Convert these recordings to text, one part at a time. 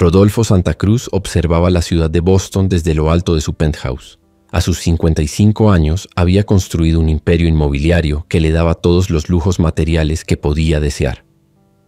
Rodolfo Santa Cruz observaba la ciudad de Boston desde lo alto de su penthouse. A sus 55 años había construido un imperio inmobiliario que le daba todos los lujos materiales que podía desear.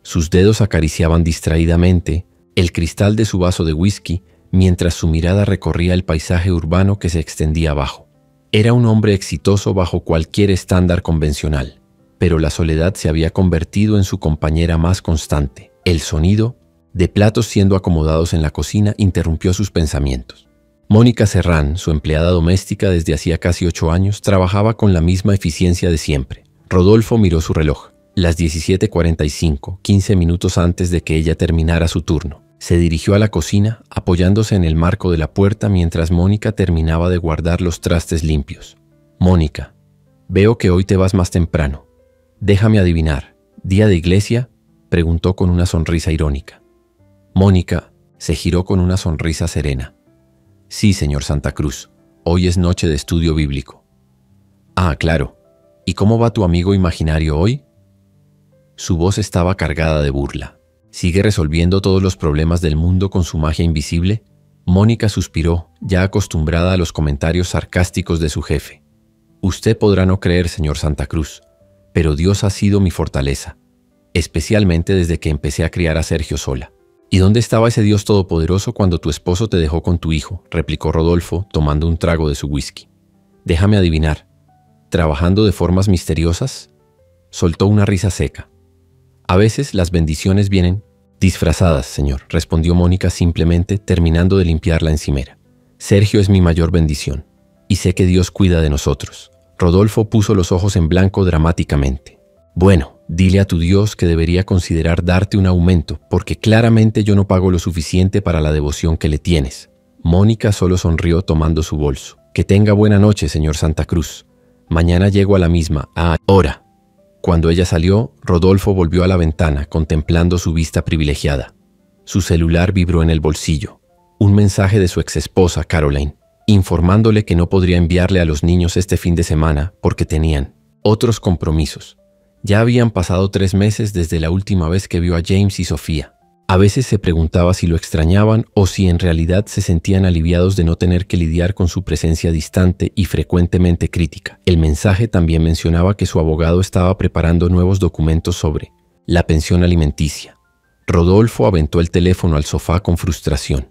Sus dedos acariciaban distraídamente el cristal de su vaso de whisky mientras su mirada recorría el paisaje urbano que se extendía abajo. Era un hombre exitoso bajo cualquier estándar convencional, pero la soledad se había convertido en su compañera más constante. El sonido de platos siendo acomodados en la cocina interrumpió sus pensamientos. Mónica Serrán, su empleada doméstica desde hacía casi 8 años, trabajaba con la misma eficiencia de siempre. Rodolfo miró su reloj. Las 17:45, 15 minutos antes de que ella terminara su turno. Se dirigió a la cocina, apoyándose en el marco de la puerta mientras Mónica terminaba de guardar los trastes limpios. «Mónica, veo que hoy te vas más temprano. Déjame adivinar, ¿día de iglesia?», preguntó con una sonrisa irónica. Mónica se giró con una sonrisa serena. «Sí, señor Santa Cruz, hoy es noche de estudio bíblico». «Ah, claro. ¿Y cómo va tu amigo imaginario hoy?». Su voz estaba cargada de burla. ¿Sigue resolviendo todos los problemas del mundo con su magia invisible? Mónica suspiró, ya acostumbrada a los comentarios sarcásticos de su jefe. «Usted podrá no creer, señor Santa Cruz, pero Dios ha sido mi fortaleza, especialmente desde que empecé a criar a Sergio sola». «¿Y dónde estaba ese Dios todopoderoso cuando tu esposo te dejó con tu hijo?», replicó Rodolfo, tomando un trago de su whisky. «Déjame adivinar, ¿trabajando de formas misteriosas?». Soltó una risa seca. «A veces las bendiciones vienen disfrazadas, señor», respondió Mónica simplemente, terminando de limpiar la encimera. «Sergio es mi mayor bendición, y sé que Dios cuida de nosotros». Rodolfo puso los ojos en blanco dramáticamente. «Bueno, dile a tu Dios que debería considerar darte un aumento, porque claramente yo no pago lo suficiente para la devoción que le tienes». Mónica solo sonrió tomando su bolso. «Que tenga buena noche, señor Santa Cruz. Mañana llego a la misma hora». Cuando ella salió, Rodolfo volvió a la ventana, contemplando su vista privilegiada. Su celular vibró en el bolsillo. Un mensaje de su exesposa, Caroline, informándole que no podría enviarle a los niños este fin de semana porque tenían otros compromisos. Ya habían pasado 3 meses desde la última vez que vio a James y Sofía. A veces se preguntaba si lo extrañaban o si en realidad se sentían aliviados de no tener que lidiar con su presencia distante y frecuentemente crítica. El mensaje también mencionaba que su abogado estaba preparando nuevos documentos sobre la pensión alimenticia. Rodolfo aventó el teléfono al sofá con frustración.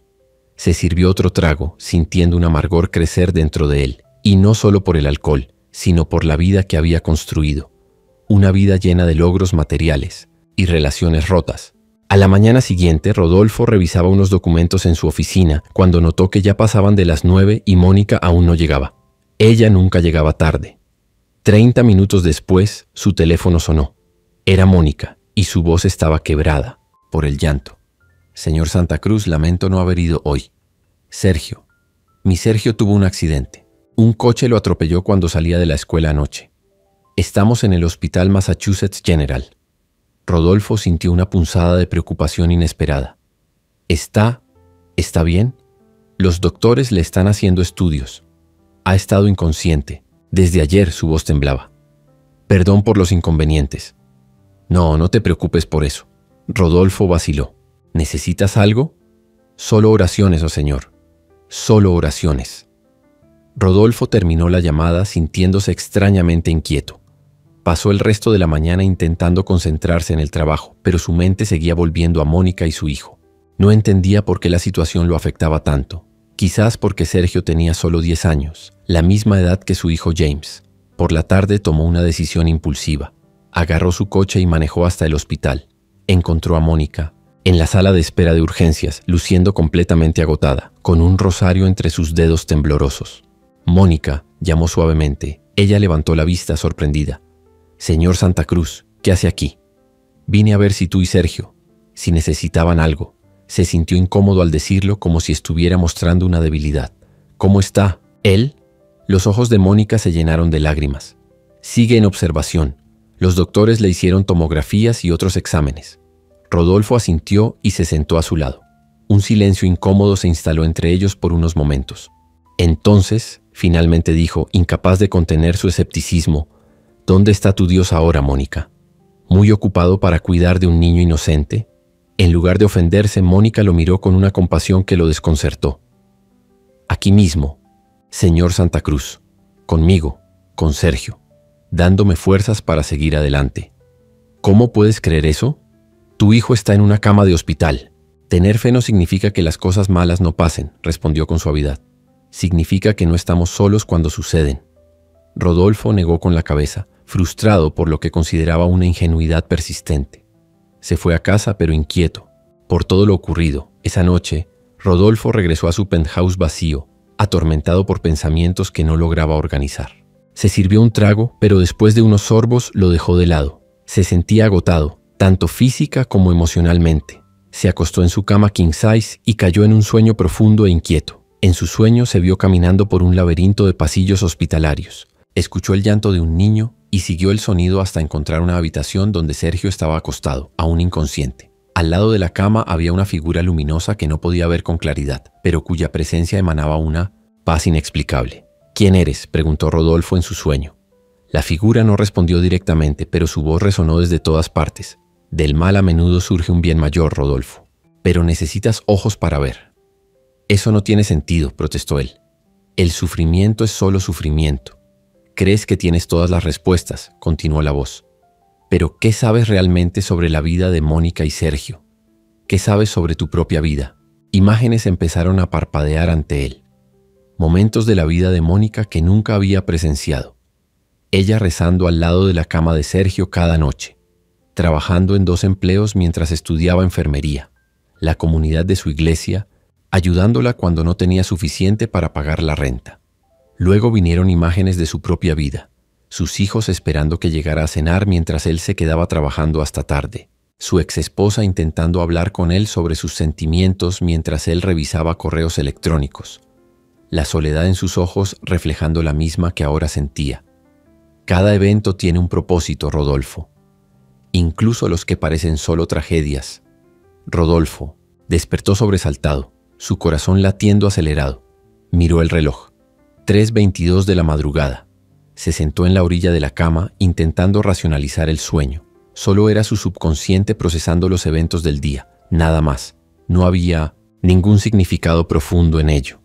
Se sirvió otro trago, sintiendo un amargor crecer dentro de él, y no solo por el alcohol, sino por la vida que había construido. Una vida llena de logros materiales y relaciones rotas. A la mañana siguiente, Rodolfo revisaba unos documentos en su oficina cuando notó que ya pasaban de las 9 y Mónica aún no llegaba. Ella nunca llegaba tarde. 30 minutos después, su teléfono sonó. Era Mónica, y su voz estaba quebrada por el llanto. «Señor Santa Cruz, lamento no haber ido hoy. Sergio. Mi Sergio tuvo un accidente. Un coche lo atropelló cuando salía de la escuela anoche. Estamos en el Hospital Massachusetts General». Rodolfo sintió una punzada de preocupación inesperada. ¿Está bien? Los doctores le están haciendo estudios. Ha estado inconsciente. Desde ayer su voz temblaba. «Perdón por los inconvenientes». No te preocupes por eso». Rodolfo vaciló. «¿Necesitas algo?». «Solo oraciones, oh señor. Solo oraciones». Rodolfo terminó la llamada sintiéndose extrañamente inquieto. Pasó el resto de la mañana intentando concentrarse en el trabajo, pero su mente seguía volviendo a Mónica y su hijo. No entendía por qué la situación lo afectaba tanto. Quizás porque Sergio tenía solo 10 años, la misma edad que su hijo James. Por la tarde tomó una decisión impulsiva. Agarró su coche y manejó hasta el hospital. Encontró a Mónica en la sala de espera de urgencias, luciendo completamente agotada, con un rosario entre sus dedos temblorosos. «Mónica», llamó suavemente. Ella levantó la vista sorprendida. «Señor Santa Cruz, ¿qué hace aquí?». «Vine a ver si tú y Sergio, si necesitaban algo». Se sintió incómodo al decirlo, como si estuviera mostrando una debilidad. «¿Cómo está? ¿Él?». Los ojos de Mónica se llenaron de lágrimas. «Sigue en observación. Los doctores le hicieron tomografías y otros exámenes». Rodolfo asintió y se sentó a su lado. Un silencio incómodo se instaló entre ellos por unos momentos. Entonces, finalmente dijo, incapaz de contener su escepticismo: «¿Dónde está tu Dios ahora, Mónica? ¿Muy ocupado para cuidar de un niño inocente?». En lugar de ofenderse, Mónica lo miró con una compasión que lo desconcertó. Aquí mismo, señor Santa Cruz, conmigo, con Sergio, dándome fuerzas para seguir adelante. ¿Cómo puedes creer eso? Tu hijo está en una cama de hospital. Tener fe no significa que las cosas malas no pasen, respondió con suavidad. Significa que no estamos solos cuando suceden. Rodolfo negó con la cabeza, frustrado por lo que consideraba una ingenuidad persistente. Se fue a casa, pero inquieto, por todo lo ocurrido. Esa noche, Rodolfo regresó a su penthouse vacío, atormentado por pensamientos que no lograba organizar. Se sirvió un trago, pero después de unos sorbos lo dejó de lado. Se sentía agotado, tanto física como emocionalmente. Se acostó en su cama king size y cayó en un sueño profundo e inquieto. En su sueño se vio caminando por un laberinto de pasillos hospitalarios. Escuchó el llanto de un niño y siguió el sonido hasta encontrar una habitación donde Sergio estaba acostado, aún inconsciente. Al lado de la cama había una figura luminosa que no podía ver con claridad, pero cuya presencia emanaba una paz inexplicable. ¿Quién eres?, preguntó Rodolfo en su sueño. La figura no respondió directamente, pero su voz resonó desde todas partes. Del mal a menudo surge un bien mayor, Rodolfo. Pero necesitas ojos para ver. Eso no tiene sentido, protestó él. El sufrimiento es solo sufrimiento. Crees que tienes todas las respuestas, continuó la voz. Pero ¿qué sabes realmente sobre la vida de Mónica y Sergio? ¿Qué sabes sobre tu propia vida? Imágenes empezaron a parpadear ante él. Momentos de la vida de Mónica que nunca había presenciado. Ella rezando al lado de la cama de Sergio cada noche, trabajando en 2 empleos mientras estudiaba enfermería, la comunidad de su iglesia, ayudándola cuando no tenía suficiente para pagar la renta. Luego vinieron imágenes de su propia vida, sus hijos esperando que llegara a cenar mientras él se quedaba trabajando hasta tarde, su exesposa intentando hablar con él sobre sus sentimientos mientras él revisaba correos electrónicos, la soledad en sus ojos reflejando la misma que ahora sentía. Cada evento tiene un propósito, Rodolfo, incluso los que parecen solo tragedias. Rodolfo despertó sobresaltado, su corazón latiendo acelerado. Miró el reloj. 3:22 de la madrugada. Se sentó en la orilla de la cama intentando racionalizar el sueño. Solo era su subconsciente procesando los eventos del día, nada más. No había ningún significado profundo en ello.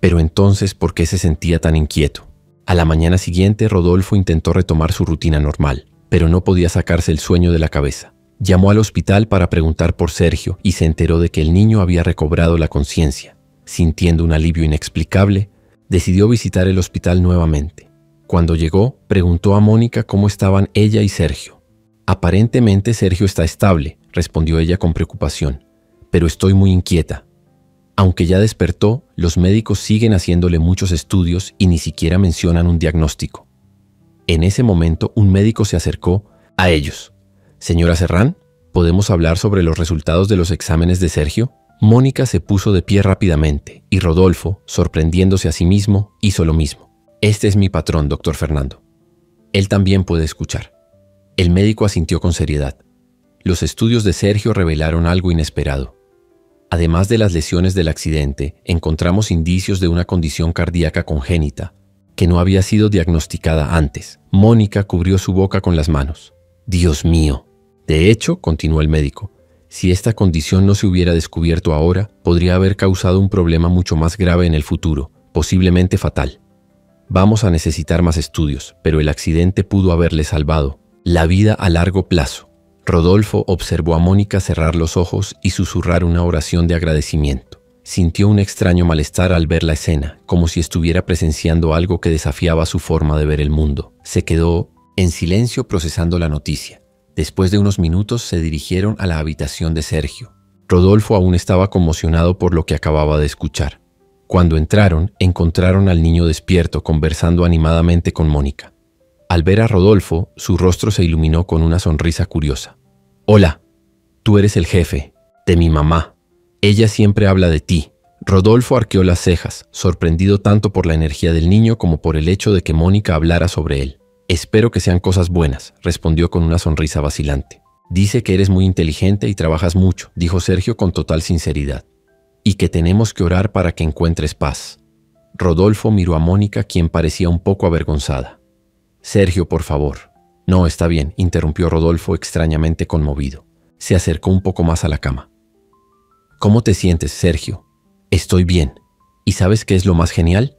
Pero entonces, ¿por qué se sentía tan inquieto? A la mañana siguiente, Rodolfo intentó retomar su rutina normal, pero no podía sacarse el sueño de la cabeza. Llamó al hospital para preguntar por Sergio y se enteró de que el niño había recobrado la conciencia. Sintiendo un alivio inexplicable, decidió visitar el hospital nuevamente. Cuando llegó, preguntó a Mónica cómo estaban ella y Sergio. Aparentemente Sergio está estable, respondió ella con preocupación, pero estoy muy inquieta. Aunque ya despertó, los médicos siguen haciéndole muchos estudios y ni siquiera mencionan un diagnóstico. En ese momento, un médico se acercó a ellos. «Señora Serrán, ¿podemos hablar sobre los resultados de los exámenes de Sergio?» Mónica se puso de pie rápidamente y Rodolfo, sorprendiéndose a sí mismo, hizo lo mismo. «Este es mi patrón, doctor Fernando. Él también puede escuchar». El médico asintió con seriedad. Los estudios de Sergio revelaron algo inesperado. Además de las lesiones del accidente, encontramos indicios de una condición cardíaca congénita que no había sido diagnosticada antes. Mónica cubrió su boca con las manos. «Dios mío». De hecho, continuó el médico, si esta condición no se hubiera descubierto ahora, podría haber causado un problema mucho más grave en el futuro, posiblemente fatal. Vamos a necesitar más estudios, pero el accidente pudo haberle salvado la vida a largo plazo. Rodolfo observó a Mónica cerrar los ojos y susurrar una oración de agradecimiento. Sintió un extraño malestar al ver la escena, como si estuviera presenciando algo que desafiaba su forma de ver el mundo. Se quedó en silencio procesando la noticia. Después de unos minutos se dirigieron a la habitación de Sergio. Rodolfo aún estaba conmocionado por lo que acababa de escuchar. Cuando entraron, encontraron al niño despierto conversando animadamente con Mónica. Al ver a Rodolfo, su rostro se iluminó con una sonrisa curiosa. «Hola, tú eres el jefe de mi mamá. Ella siempre habla de ti». Rodolfo arqueó las cejas, sorprendido tanto por la energía del niño como por el hecho de que Mónica hablara sobre él. «Espero que sean cosas buenas», respondió con una sonrisa vacilante. «Dice que eres muy inteligente y trabajas mucho», dijo Sergio con total sinceridad. «Y que tenemos que orar para que encuentres paz». Rodolfo miró a Mónica, quien parecía un poco avergonzada. «Sergio, por favor». «No, está bien», interrumpió Rodolfo extrañamente conmovido. Se acercó un poco más a la cama. ¿Cómo te sientes, Sergio? Estoy bien. ¿Y sabes qué es lo más genial?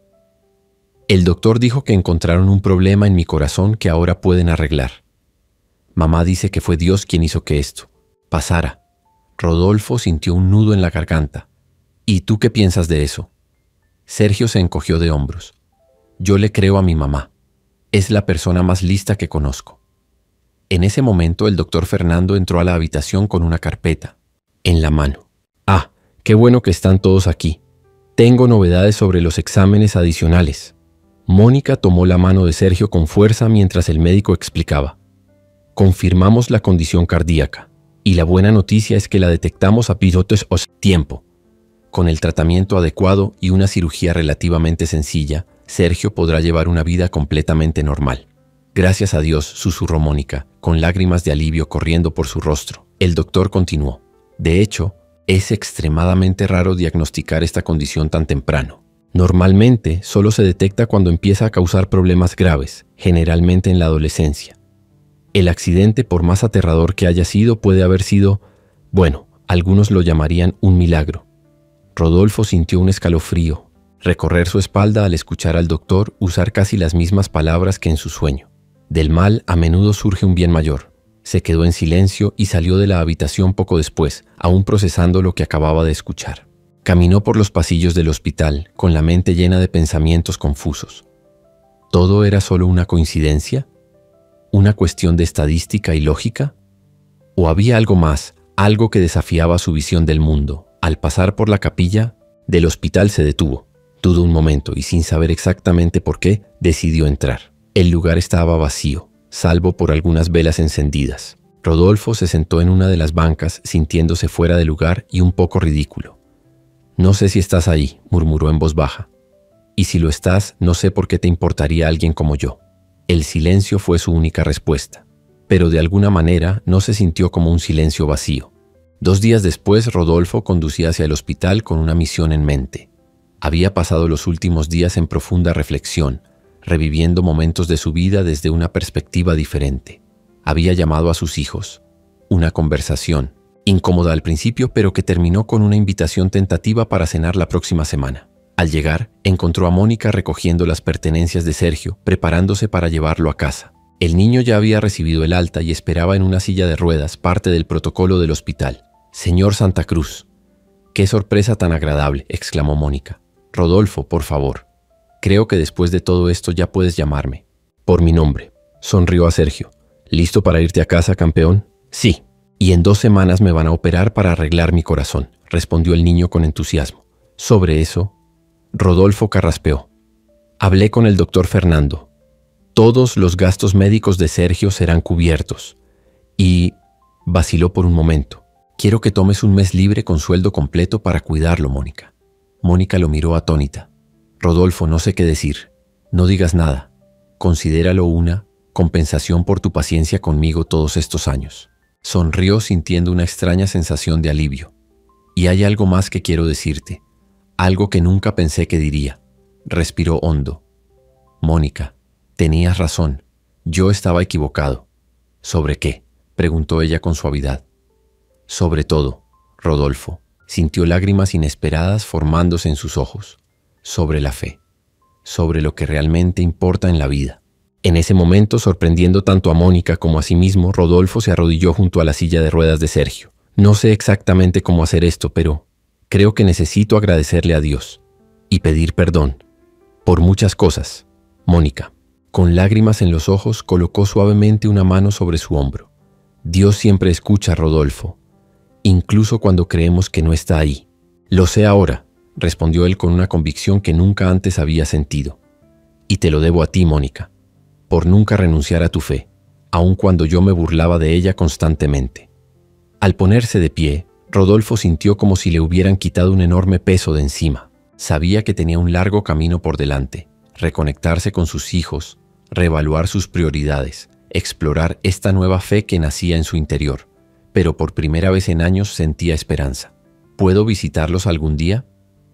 El doctor dijo que encontraron un problema en mi corazón que ahora pueden arreglar. Mamá dice que fue Dios quien hizo que esto pasara. Rodolfo sintió un nudo en la garganta. ¿Y tú qué piensas de eso? Sergio se encogió de hombros. Yo le creo a mi mamá. Es la persona más lista que conozco. En ese momento el doctor Fernando entró a la habitación con una carpeta en la mano. Ah, qué bueno que están todos aquí. Tengo novedades sobre los exámenes adicionales. Mónica tomó la mano de Sergio con fuerza mientras el médico explicaba. Confirmamos la condición cardíaca y la buena noticia es que la detectamos a tiempo. Con el tratamiento adecuado y una cirugía relativamente sencilla, Sergio podrá llevar una vida completamente normal. Gracias a Dios, susurró Mónica, con lágrimas de alivio corriendo por su rostro. El doctor continuó. De hecho, es extremadamente raro diagnosticar esta condición tan temprano. Normalmente, solo se detecta cuando empieza a causar problemas graves, generalmente en la adolescencia. El accidente, por más aterrador que haya sido, puede haber sido, bueno, algunos lo llamarían un milagro. Rodolfo sintió un escalofrío recorrer su espalda al escuchar al doctor usar casi las mismas palabras que en su sueño. Del mal a menudo surge un bien mayor. Se quedó en silencio y salió de la habitación poco después, aún procesando lo que acababa de escuchar. Caminó por los pasillos del hospital, con la mente llena de pensamientos confusos. ¿Todo era solo una coincidencia? ¿Una cuestión de estadística y lógica? ¿O había algo más, algo que desafiaba su visión del mundo? Al pasar por la capilla del hospital se detuvo. Dudó un momento y sin saber exactamente por qué, decidió entrar. El lugar estaba vacío, salvo por algunas velas encendidas. Rodolfo se sentó en una de las bancas, sintiéndose fuera de lugar y un poco ridículo. «No sé si estás ahí», murmuró en voz baja. «Y si lo estás, no sé por qué te importaría alguien como yo». El silencio fue su única respuesta, pero de alguna manera no se sintió como un silencio vacío. 2 días después, Rodolfo conducía hacia el hospital con una misión en mente. Había pasado los últimos días en profunda reflexión, reviviendo momentos de su vida desde una perspectiva diferente. Había llamado a sus hijos. Una conversación, incómoda al principio, pero que terminó con una invitación tentativa para cenar la próxima semana. Al llegar, encontró a Mónica recogiendo las pertenencias de Sergio, preparándose para llevarlo a casa. El niño ya había recibido el alta y esperaba en una silla de ruedas, parte del protocolo del hospital. «Señor Santa Cruz». «Qué sorpresa tan agradable», exclamó Mónica. «Rodolfo, por favor. Creo que después de todo esto ya puedes llamarme por mi nombre», sonrió a Sergio. «¿Listo para irte a casa, campeón?» «Sí, y en 2 semanas me van a operar para arreglar mi corazón», respondió el niño con entusiasmo. Sobre eso, Rodolfo carraspeó. «Hablé con el doctor Fernando. Todos los gastos médicos de Sergio serán cubiertos. Y...» vaciló por un momento. «Quiero que tomes un mes libre con sueldo completo para cuidarlo, Mónica». Mónica lo miró atónita. «Rodolfo, no sé qué decir. No digas nada. Considéralo una compensación por tu paciencia conmigo todos estos años». Sonrió sintiendo una extraña sensación de alivio. «Y hay algo más que quiero decirte. Algo que nunca pensé que diría». Respiró hondo. «Mónica, tenías razón. Yo estaba equivocado». «¿Sobre qué?», preguntó ella con suavidad. «Sobre todo, Rodolfo». Sintió lágrimas inesperadas formándose en sus ojos. «Sobre la fe. Sobre lo que realmente importa en la vida». En ese momento, sorprendiendo tanto a Mónica como a sí mismo, Rodolfo se arrodilló junto a la silla de ruedas de Sergio. «No sé exactamente cómo hacer esto, pero creo que necesito agradecerle a Dios y pedir perdón por muchas cosas». Mónica, con lágrimas en los ojos, colocó suavemente una mano sobre su hombro. «Dios siempre escucha, Rodolfo, incluso cuando creemos que no está ahí». «Lo sé ahora», respondió él con una convicción que nunca antes había sentido. «Y te lo debo a ti, Mónica, por nunca renunciar a tu fe, aun cuando yo me burlaba de ella constantemente». Al ponerse de pie, Rodolfo sintió como si le hubieran quitado un enorme peso de encima. Sabía que tenía un largo camino por delante, reconectarse con sus hijos, reevaluar sus prioridades, explorar esta nueva fe que nacía en su interior. Pero por primera vez en años sentía esperanza. «¿Puedo visitarlos algún día?»,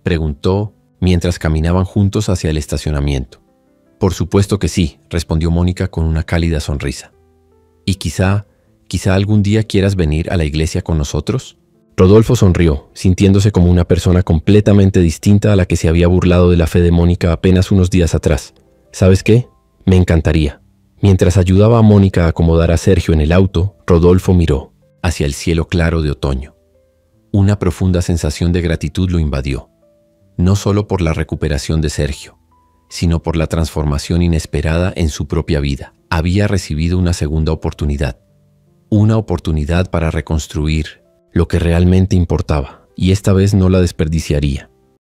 preguntó mientras caminaban juntos hacia el estacionamiento. «Por supuesto que sí», respondió Mónica con una cálida sonrisa. «Y quizá Quizá algún día quieras venir a la iglesia con nosotros. Rodolfo sonrió, sintiéndose como una persona completamente distinta a la que se había burlado de la fe de Mónica apenas unos días atrás. ¿Sabes qué? Me encantaría. Mientras ayudaba a Mónica a acomodar a Sergio en el auto, Rodolfo miró hacia el cielo claro de otoño. Una profunda sensación de gratitud lo invadió, no solo por la recuperación de Sergio, sino por la transformación inesperada en su propia vida. Había recibido una segunda oportunidad, una oportunidad para reconstruir lo que realmente importaba, y esta vez no la desperdiciaría.